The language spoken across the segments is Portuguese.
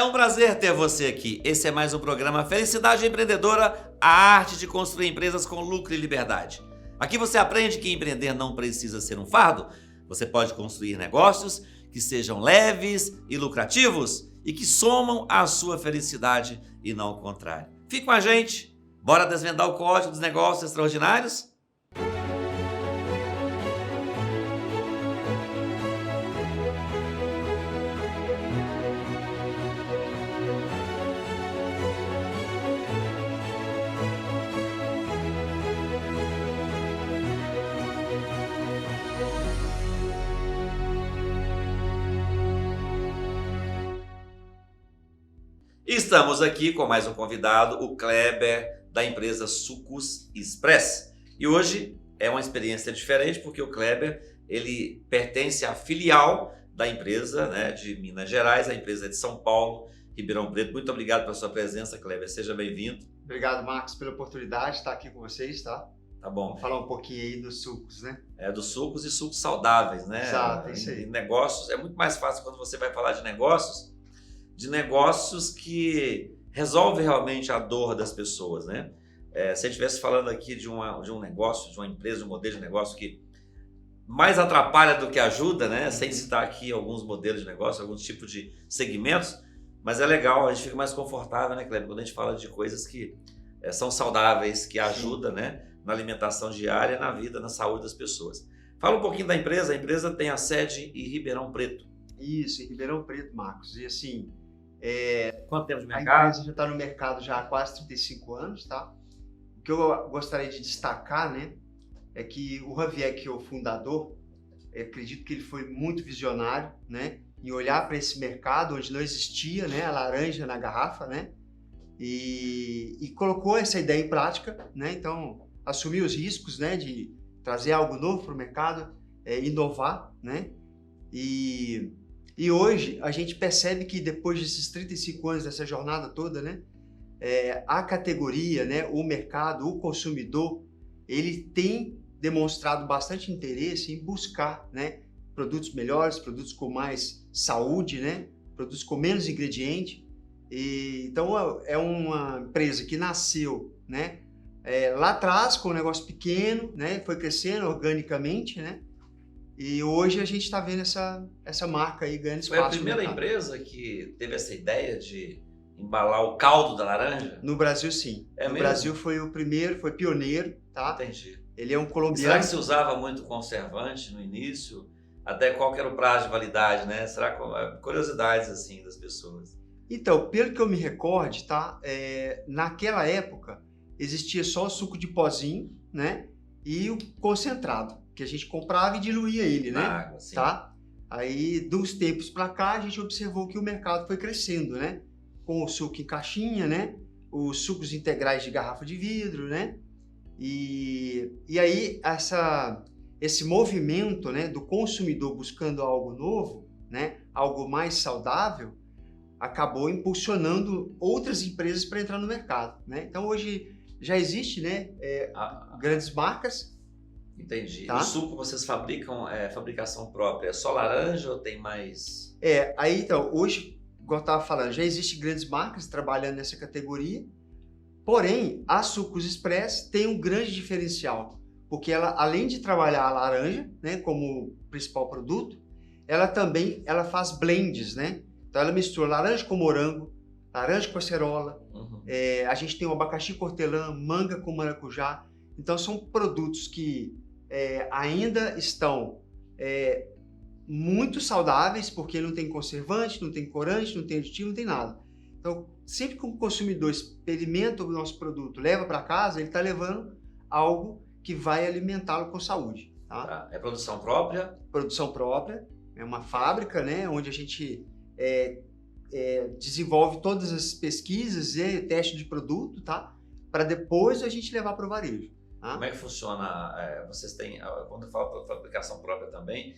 É um prazer ter você aqui. Esse é mais um programa Felicidade Empreendedora, a arte de construir empresas com lucro e liberdade. Aqui você aprende que empreender não precisa ser um fardo. Você pode construir negócios que sejam leves e lucrativos e que somam à sua felicidade e não o contrário. Fique com a gente. Bora desvendar o código dos negócios extraordinários? Estamos aqui com mais um convidado, o Kleber, da empresa Sucos Express. E hoje é uma experiência diferente porque o Kleber, ele pertence à filial da empresa, né, de Minas Gerais, a empresa é de São Paulo, Ribeirão Preto. Muito obrigado pela sua presença, Kleber. Seja bem-vindo. Obrigado, Marcos, pela oportunidade de estar aqui com vocês, tá? Tá bom. Vamos falar um pouquinho aí dos sucos, né? Dos sucos e sucos saudáveis, né? Exato, é isso aí. Em negócios, é muito mais fácil quando você vai falar de negócios que resolvem realmente a dor das pessoas, né? Se a gente estivesse falando aqui de um negócio, de uma empresa, de um modelo de negócio que mais atrapalha do que ajuda, né? Sem citar aqui alguns modelos de negócio, alguns tipos de segmentos, mas é legal, a gente fica mais confortável, né, Kleber? Quando a gente fala de coisas que são saudáveis, que ajudam, né, na alimentação diária, na vida, na saúde das pessoas. Fala um pouquinho da empresa. A empresa tem a sede em Ribeirão Preto. Isso, em Ribeirão Preto, Marcos. E assim, quanto tempo de a mercado? empresa já está no mercado já há quase 35 anos, tá? O que eu gostaria de destacar, né, é que o Javier, que é o fundador, acredito que ele foi muito visionário, né, em olhar para esse mercado onde não existia, né, a laranja na garrafa, né, e colocou essa ideia em prática, né, então assumiu os riscos, né, de trazer algo novo para o mercado, inovar, né, e hoje a gente percebe que depois desses 35 anos dessa jornada toda, né, a categoria, né, o mercado, o consumidor, ele tem demonstrado bastante interesse em buscar, né, produtos melhores, produtos com mais saúde, né, produtos com menos ingrediente. Então é uma empresa que nasceu, né, lá atrás com um negócio pequeno, né, foi crescendo organicamente, né, e hoje a gente está vendo essa marca aí ganhando espaço. Foi a primeira empresa que teve essa ideia de embalar o caldo da laranja? No Brasil, sim. No Brasil foi o primeiro, foi pioneiro, tá? Entendi. Ele é um colombiano. Será que se usava muito conservante no início? Até qual que era o prazo de validade, né? Será que curiosidades assim das pessoas? Então, pelo que eu me recorde, tá? Naquela época existia só o suco de pozinho, né? E o concentrado, que a gente comprava e diluía ele, né? Na água, sim. Tá? Aí, dos tempos para cá, a gente observou que o mercado foi crescendo, né? Com o suco em caixinha, né? Os sucos integrais de garrafa de vidro, né? E aí, esse movimento, né, do consumidor buscando algo novo, né? Algo mais saudável, acabou impulsionando outras empresas para entrar no mercado, né? Então, hoje já existe, né, grandes marcas. Entendi. Tá? O suco vocês fabricam, fabricação própria, é só laranja ou tem mais? Aí então, hoje, igual eu estava falando, já existem grandes marcas trabalhando nessa categoria, porém, a Sucos Express tem um grande diferencial, porque ela, além de trabalhar a laranja, né, como principal produto, ela faz blends, né? Então ela mistura laranja com morango, laranja com acerola, a gente tem o abacaxi com hortelã, manga com maracujá. Então são produtos que ainda estão muito saudáveis, porque não tem conservante, não tem corante, não tem aditivo, não tem nada. Então, sempre que o consumidor experimenta o nosso produto, leva para casa, ele está levando algo que vai alimentá-lo com saúde. Tá? É produção própria? Produção própria, é uma fábrica, né, onde a gente desenvolve todas as pesquisas e teste de produto, tá? Para depois a gente levar para o varejo. Tá? Como é que funciona? Vocês têm, quando eu falo fabricação própria também,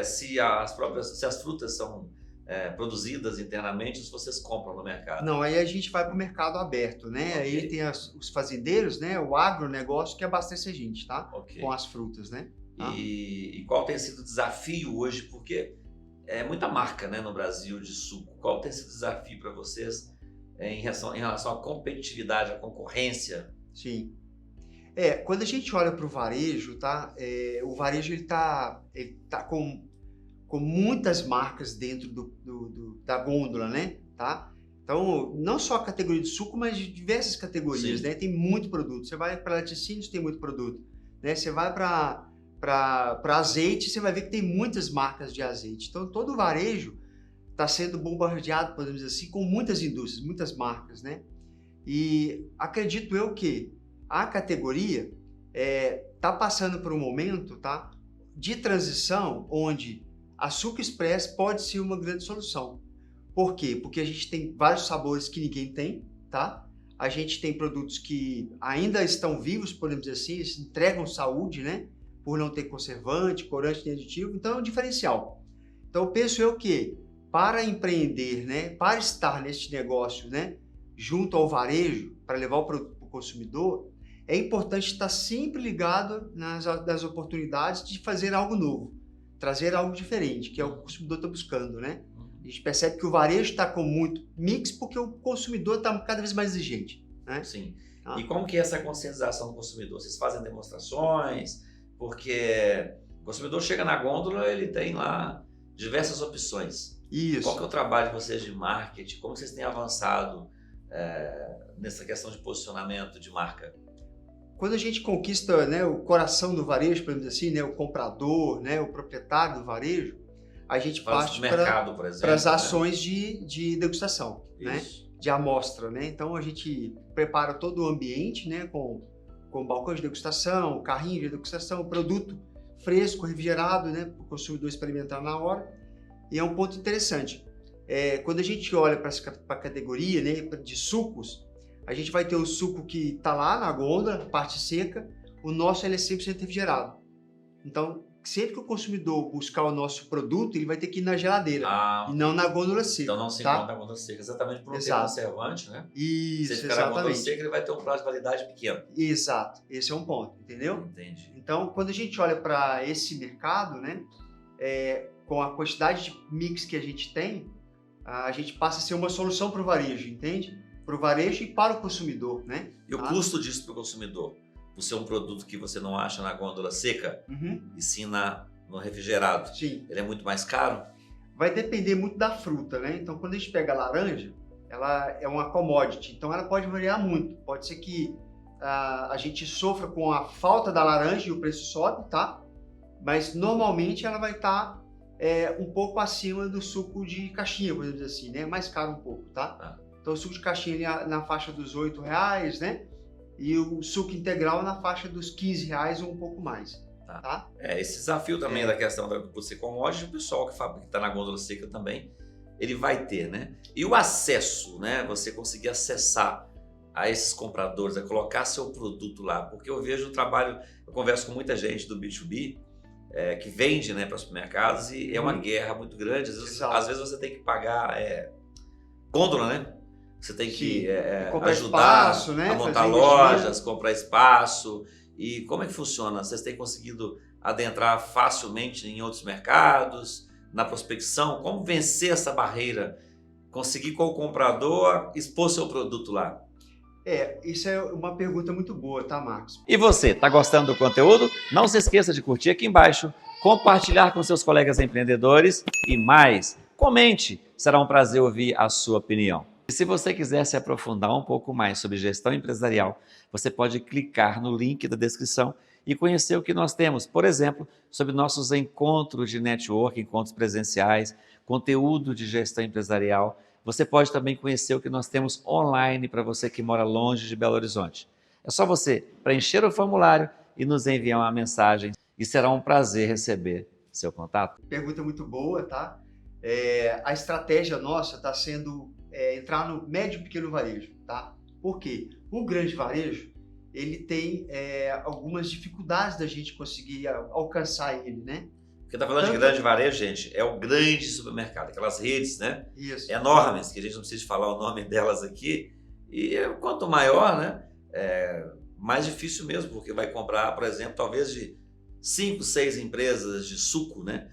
se as frutas são produzidas internamente, se vocês compram no mercado? Não, aí a gente vai para o mercado aberto, né? Okay. Aí tem os fazendeiros, né? O agronegócio que abastece a gente, tá? Okay. Com as frutas, né? Tá? E qual tem sido o desafio hoje? Porque muita marca, né, no Brasil de suco. Qual tem sido o desafio para vocês em relação à competitividade, à concorrência? Sim. Quando a gente olha para o varejo, tá? O varejo ele tá com muitas marcas dentro da gôndola, né? Tá? Então, não só a categoria de suco, mas de diversas categorias, Sim. né? Tem muito produto. Você vai para laticínios, tem muito produto, né? Você vai para azeite, você vai ver que tem muitas marcas de azeite. Então, todo o varejo está sendo bombardeado, podemos dizer assim, com muitas indústrias, muitas marcas, né? E acredito eu que a categoria está passando por um momento, tá, de transição onde açúcar express pode ser uma grande solução. Por quê? Porque a gente tem vários sabores que ninguém tem, tá? A gente tem produtos que ainda estão vivos, podemos dizer assim, eles entregam saúde, né? Por não ter conservante, corante nem aditivo, então é um diferencial. Então penso eu que para empreender, né, para estar neste negócio, né, junto ao varejo, para levar o produto para o consumidor, é importante estar sempre ligado nas oportunidades de fazer algo novo, trazer algo diferente, que é o que o consumidor está buscando, né? A gente percebe que o varejo está com muito mix porque o consumidor está cada vez mais exigente, né? Sim. E como que é essa conscientização do consumidor? Vocês fazem demonstrações? Porque o consumidor chega na gôndola, ele tem lá diversas opções. Isso. Qual que é o trabalho de vocês de marketing? Como vocês têm avançado nessa questão de posicionamento de marca? Quando a gente conquista, né, o coração do varejo, podemos dizer assim, né, o comprador, né, o proprietário do varejo, a gente parte mercado, por exemplo, para as ações de degustação, Isso. né, de amostra, né? Então a gente prepara todo o ambiente, né, com balcão de degustação, carrinho de degustação, produto fresco, refrigerado, né, para o consumidor experimentar na hora. E é um ponto interessante. Quando a gente olha para a categoria, né, de sucos, a gente vai ter o suco que está lá na gôndola, parte seca, o nosso ele é 100% refrigerado. Então, sempre que o consumidor buscar o nosso produto, ele vai ter que ir na geladeira e não na gôndola seca. Então não se encontra na gôndola seca, exatamente por não ter conservante, né? Isso, se ele ficar na gôndola seca, ele vai ter um prazo de validade pequeno. Exato, esse é um ponto, entendeu? Entendi. Então, quando a gente olha para esse mercado, né, com a quantidade de mix que a gente tem, a gente passa a ser uma solução para o varejo, entende? Para o varejo e para o consumidor, né? E o custo disso para o consumidor? Por ser um produto que você não acha na gôndola seca, e sim no refrigerado, sim, ele é muito mais caro? Vai depender muito da fruta, né? Então, quando a gente pega a laranja, ela é uma commodity, então ela pode variar muito. Pode ser que a gente sofra com a falta da laranja e o preço sobe, tá? Mas normalmente ela vai estar um pouco acima do suco de caixinha, por exemplo assim, né? Mais caro um pouco, tá? Então o suco de caixinha ali na faixa dos R$8, né? E o suco integral na faixa dos R$15 ou um pouco mais. Tá? Esse desafio também da questão da você commodity, o pessoal que está na gôndola seca também, ele vai ter, né? E o acesso, né? Você conseguir acessar a esses compradores, a colocar seu produto lá, porque eu vejo o trabalho, eu converso com muita gente do B2B, que vende, né, para supermercados, e é uma guerra muito grande. Às vezes você tem que pagar gôndola, né? Você tem que ajudar espaço, né? A montar lojas, comprar espaço. E como é que funciona? Vocês têm conseguido adentrar facilmente em outros mercados, na prospecção? Como vencer essa barreira? Conseguir com o comprador expor seu produto lá? Isso é uma pergunta muito boa, tá, Marcos? E você, está gostando do conteúdo? Não se esqueça de curtir aqui embaixo, compartilhar com seus colegas empreendedores e mais, comente, será um prazer ouvir a sua opinião. E se você quiser se aprofundar um pouco mais sobre gestão empresarial, você pode clicar no link da descrição e conhecer o que nós temos, por exemplo, sobre nossos encontros de network, encontros presenciais, conteúdo de gestão empresarial. Você pode também conhecer o que nós temos online para você que mora longe de Belo Horizonte. É só você preencher o formulário e nos enviar uma mensagem e será um prazer receber seu contato. Pergunta muito boa, tá? A estratégia nossa está sendo entrar no médio e pequeno varejo, tá? Por quê? O grande varejo, ele tem algumas dificuldades da gente conseguir alcançar ele, né? Porque tá falando de grande varejo, gente, é o grande supermercado, aquelas redes, né? Isso. Enormes, que a gente não precisa falar o nome delas aqui. E quanto maior, né? Mais difícil mesmo, porque vai comprar, por exemplo, talvez de 5, 6 empresas de suco, né?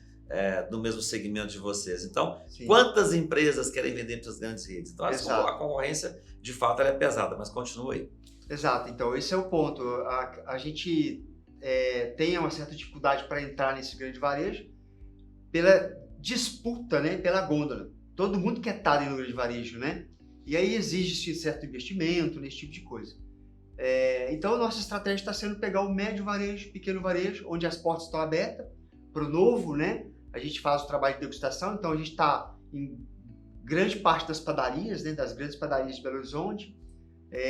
do mesmo segmento de vocês. Então, Sim. quantas empresas querem vender para as grandes redes? Então, Exato. a concorrência, de fato, ela é pesada, mas continua aí. Exato, então esse é o ponto. A gente tem uma certa dificuldade para entrar nesse grande varejo pela disputa, né, pela gôndola. Todo mundo quer estar no grande varejo, né? E aí exige-se certo investimento nesse tipo de coisa. Então a nossa estratégia está sendo pegar o médio varejo, pequeno varejo, onde as portas estão abertas para o novo, né? A gente faz o trabalho de degustação, então a gente está em grande parte das padarias, né, das grandes padarias de Belo Horizonte.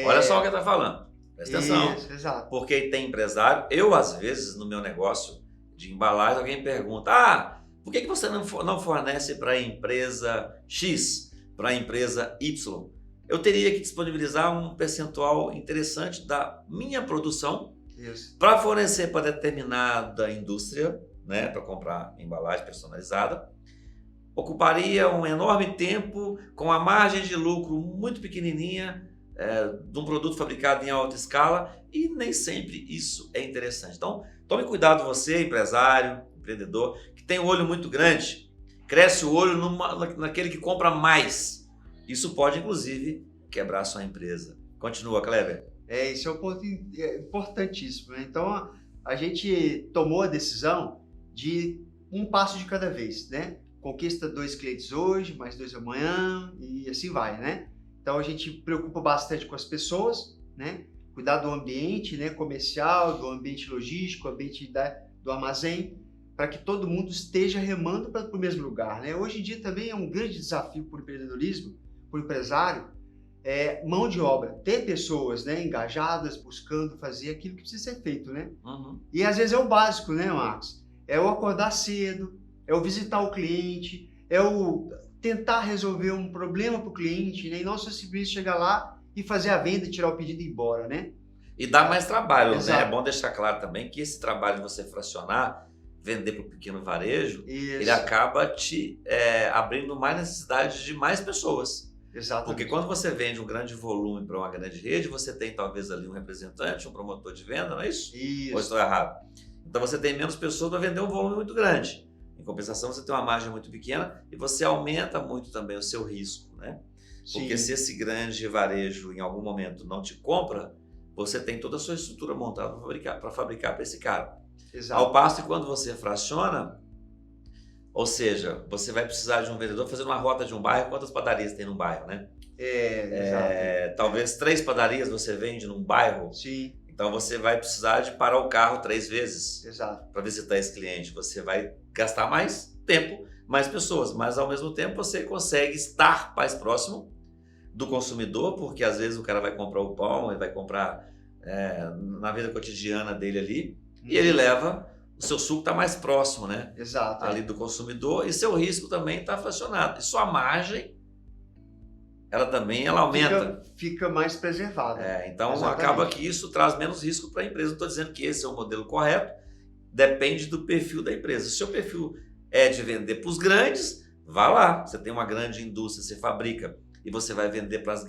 Olha só o que está falando. Presta atenção. Isso, exato. Porque tem empresário. Eu, às vezes, no meu negócio de embalagem, alguém pergunta: por que você não fornece para a empresa X, para a empresa Y? Eu teria que disponibilizar um percentual interessante da minha produção para fornecer para determinada indústria, né, para comprar embalagem personalizada. Ocuparia um enorme tempo com a margem de lucro muito pequenininha de um produto fabricado em alta escala, e nem sempre isso é interessante. Então, tome cuidado você, empresário, empreendedor, que tem um olho muito grande, cresce o olho naquele que compra mais. Isso pode, inclusive, quebrar a sua empresa. Continua, Kleber. Esse é um ponto importantíssimo, né? Então, a gente tomou a decisão de um passo de cada vez, né? Conquista 2 clientes hoje, mais 2 amanhã, e assim vai, né? Então, a gente preocupa bastante com as pessoas, né? Cuidar do ambiente, né, comercial, do ambiente logístico, ambiente do armazém, para que todo mundo esteja remando para o mesmo lugar, né? Hoje em dia também é um grande desafio para o empreendedorismo, para o empresário, mão de obra, ter pessoas, né, engajadas, buscando fazer aquilo que precisa ser feito, né? Uhum. E às vezes é o básico, né, Marcos? É o acordar cedo, é o visitar o cliente, é o tentar resolver um problema para o cliente, né? E não só simplesmente chegar lá e fazer a venda, tirar o pedido e ir embora, né? E dá mais trabalho, Exato. né? É bom deixar claro também que esse trabalho de você fracionar, vender para o pequeno varejo, Isso. ele acaba te abrindo mais necessidade de mais pessoas. Exatamente. Porque quando você vende um grande volume para uma grande rede, você tem talvez ali um representante, um promotor de venda, não é isso? Isso. Ou estou errado? Então você tem menos pessoas para vender um volume muito grande. Em compensação, você tem uma margem muito pequena e você aumenta muito também o seu risco, né? Porque se esse grande varejo em algum momento não te compra, você tem toda a sua estrutura montada para fabricar para esse cara. Exato. Ao passo que quando você fraciona, ou seja, você vai precisar de um vendedor fazendo uma rota de um bairro. Quantas padarias tem num bairro, né? Exato. Talvez 3 padarias você vende num bairro. Sim. Então você vai precisar de parar o carro 3 vezes para visitar esse cliente. Você vai gastar mais tempo, mais pessoas, mas ao mesmo tempo você consegue estar mais próximo do consumidor, porque às vezes o cara vai comprar o pão, ele vai comprar na vida cotidiana dele ali, e ele leva, o seu suco está mais próximo, né? Exato. Ali do consumidor, e seu risco também está fracionado. E sua margem, ela aumenta. Fica mais preservada. Então Exatamente. acaba que isso traz menos risco para a empresa. Não estou dizendo que esse é o modelo correto, depende do perfil da empresa. Se o seu perfil é de vender para os grandes, vá lá. Você tem uma grande indústria, você fabrica e você vai vender para os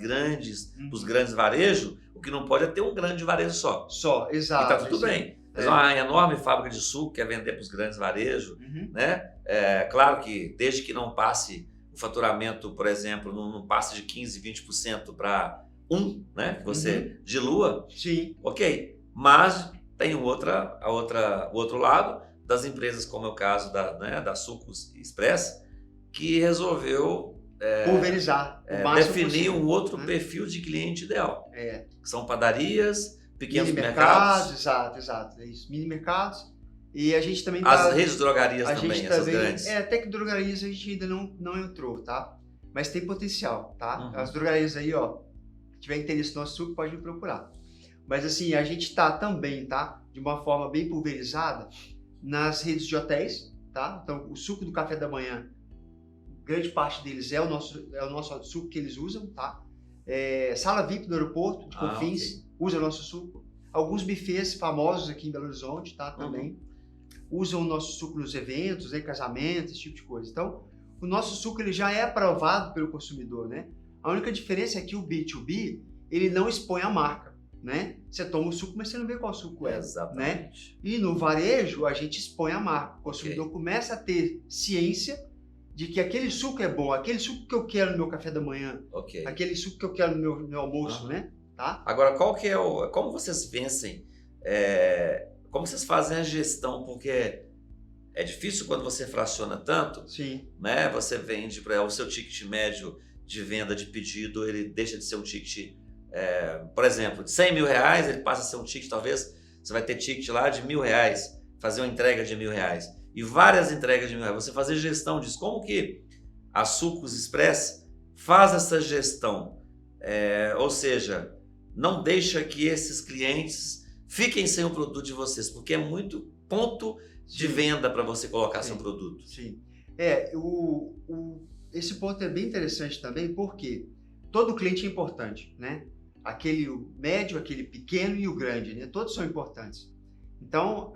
grandes varejos, o que não pode é ter um grande varejo só. Exato. E está tudo bem. Mas uma enorme fábrica de suco quer vender para os grandes varejos, né? Claro que desde que não passe o faturamento, por exemplo, não passe de 15%, 20% para 1%, né? Que você dilua. Sim. Ok. Mas tem o outro lado das empresas, como é o caso da Sucos Express, que resolveu pulverizar, definir possível, um outro perfil de cliente ideal. Que são padarias, pequenos mini mercados. Exato. É isso. Mini mercados. E a gente também as redes de drogarias também, essas grandes. Até que drogarias a gente ainda não entrou, tá? Mas tem potencial, tá? As drogarias aí, ó, se tiver interesse no nosso suco, pode me procurar. Mas assim, a gente tá também, tá? De uma forma bem pulverizada nas redes de hotéis, tá? Então, o suco do café da manhã, grande parte deles é o nosso suco que eles usam, tá? Sala VIP do aeroporto, de Confins, usa o nosso suco. Alguns buffets famosos aqui em Belo Horizonte, tá? Também usam o nosso suco nos eventos, casamentos, esse tipo de coisa. Então, o nosso suco ele já é aprovado pelo consumidor, né? A única diferença é que o B2B, ele não expõe a marca. né? Você toma o suco, mas você não vê qual suco é, né? Exatamente. E no varejo, a gente expõe a marca. O consumidor começa a ter ciência de que aquele suco é bom, aquele suco que eu quero no meu café da manhã, aquele suco que eu quero no meu almoço, né? Tá? Agora, qual que é como vocês vencem, como vocês fazem a gestão? Porque é difícil quando você fraciona tanto, Sim. né? Você vende para o seu ticket médio de venda de pedido, ele deixa de ser um ticket, por exemplo, de 100 mil reais, ele passa a ser um ticket, talvez você vai ter ticket lá de R$1.000, fazer uma entrega de R$1.000 e várias entregas de R$1.000. Você fazer gestão disso. Como que a Sucos Express faz essa gestão? Ou seja, não deixa que esses clientes fiquem sem o produto de vocês, porque é muito ponto de venda para você colocar seu produto. Sim. Esse ponto é bem interessante também, porque todo cliente é importante, né? Aquele médio, aquele pequeno e o grande, né? Todos são importantes. Então,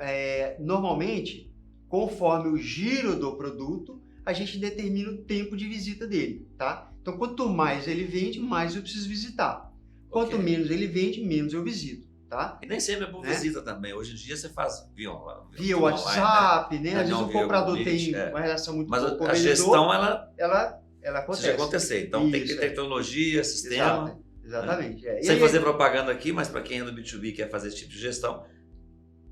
normalmente, conforme o giro do produto, a gente determina o tempo de visita dele, tá? Então, quanto mais ele vende, mais eu preciso visitar. Quanto menos ele vende, menos eu visito, tá? E nem sempre é por visita também. Hoje em dia você faz via WhatsApp, online, né? Às vezes o comprador tem uma relação muito boa com o vendedor. Mas a gestão, ela acontece. Precisa acontecer. Então tem que ter tecnologia, sistema. Exatamente. Né? Sem fazer propaganda aqui, mas para quem é do B2B e quer fazer esse tipo de gestão,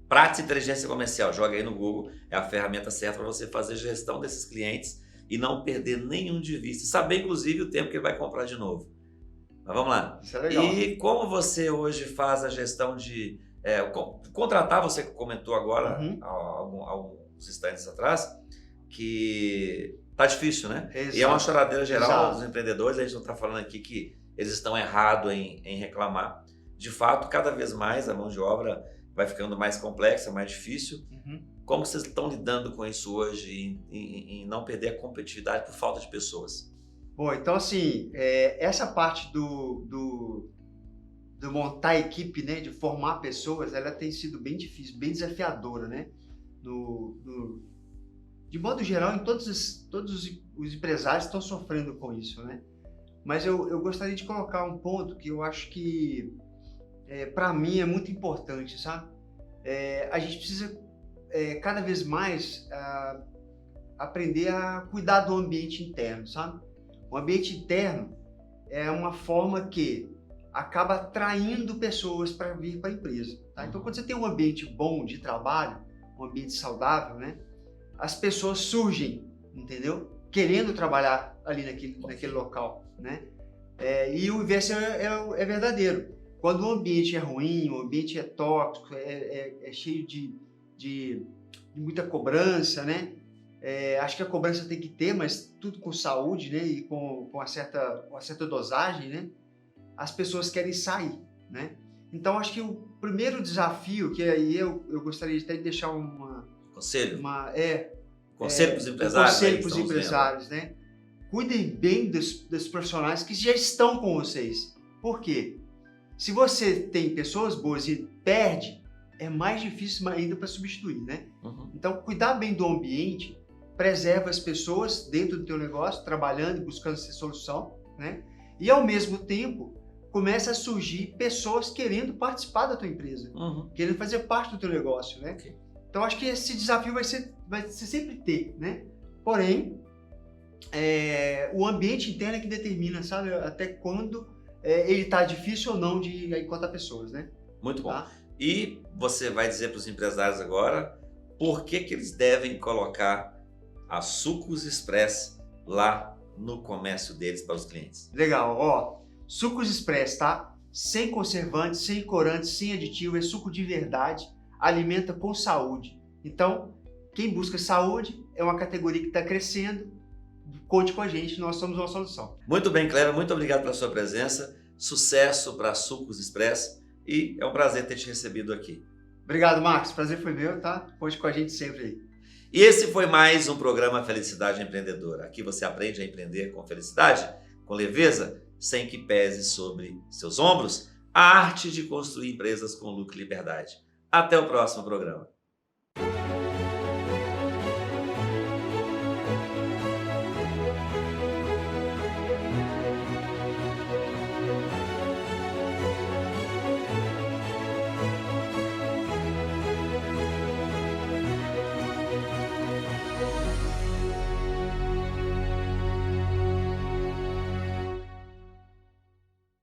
Praxis Inteligência Comercial, joga aí no Google, é a ferramenta certa para você fazer gestão desses clientes e não perder nenhum de vista. E saber, inclusive, o tempo que ele vai comprar de novo. Mas vamos lá. Isso é legal. E como você hoje faz a gestão de contratar? Você comentou agora, alguns instantes atrás, que tá difícil, né? Exato. E é uma choradeira geral dos empreendedores. A gente não está falando aqui que eles estão errados em reclamar. De fato, cada vez mais a mão de obra vai ficando mais complexa, mais difícil. Como vocês estão lidando com isso hoje em não perder a competitividade por falta de pessoas? Bom, então assim, essa parte do montar a equipe, né, de formar pessoas, ela tem sido bem difícil, bem desafiadora, né? De modo geral, todos os empresários estão sofrendo com isso, né? Mas eu gostaria de colocar um ponto que eu acho que, para mim, é muito importante, sabe? A gente precisa, cada vez mais, aprender a cuidar do ambiente interno, sabe? O ambiente interno é uma forma que acaba atraindo pessoas para vir para a empresa. Tá? Então, quando você tem um ambiente bom de trabalho, um ambiente saudável, né, as pessoas surgem, entendeu? Querendo trabalhar ali naquele local, né? E o inverso é verdadeiro. Quando o ambiente é ruim, o ambiente é tóxico, é cheio de muita cobrança, né? Acho que a cobrança tem que ter, mas tudo com saúde, né? E com uma certa dosagem, né? As pessoas querem sair, né? Então, acho que o primeiro desafio, que aí eu gostaria até de deixar conselho? Conselho para os empresários. Conselho para os empresários, né? Cuidem bem dos profissionais que já estão com vocês. Por quê? Se você tem pessoas boas e perde, é mais difícil ainda para substituir, né? Então, cuidar bem do ambiente preserva as pessoas dentro do teu negócio, trabalhando e buscando essa solução, né? E, ao mesmo tempo, começa a surgir pessoas querendo participar da tua empresa, querendo fazer parte do teu negócio, né? Então, acho que esse desafio vai ser sempre ter, né? Porém, o ambiente interno é que determina, sabe? Até quando ele está difícil ou não de encontrar pessoas, né? Muito bom. Tá? E você vai dizer para os empresários agora por que eles devem colocar a Sucos Express lá no comércio deles para os clientes. Legal, ó. Sucos Express, tá? Sem conservantes, sem corantes, sem aditivo, é suco de verdade, alimenta com saúde. Então, quem busca saúde é uma categoria que está crescendo. Conte com a gente, nós somos uma solução. Muito bem, Cleber, muito obrigado pela sua presença. Sucesso para a Sucos Express e é um prazer ter te recebido aqui. Obrigado, Marcos. Prazer foi meu, tá? Conte com a gente sempre aí. E esse foi mais um programa Felicidade Empreendedora. Aqui você aprende a empreender com felicidade, com leveza, sem que pese sobre seus ombros a arte de construir empresas com lucro e liberdade. Até o próximo programa.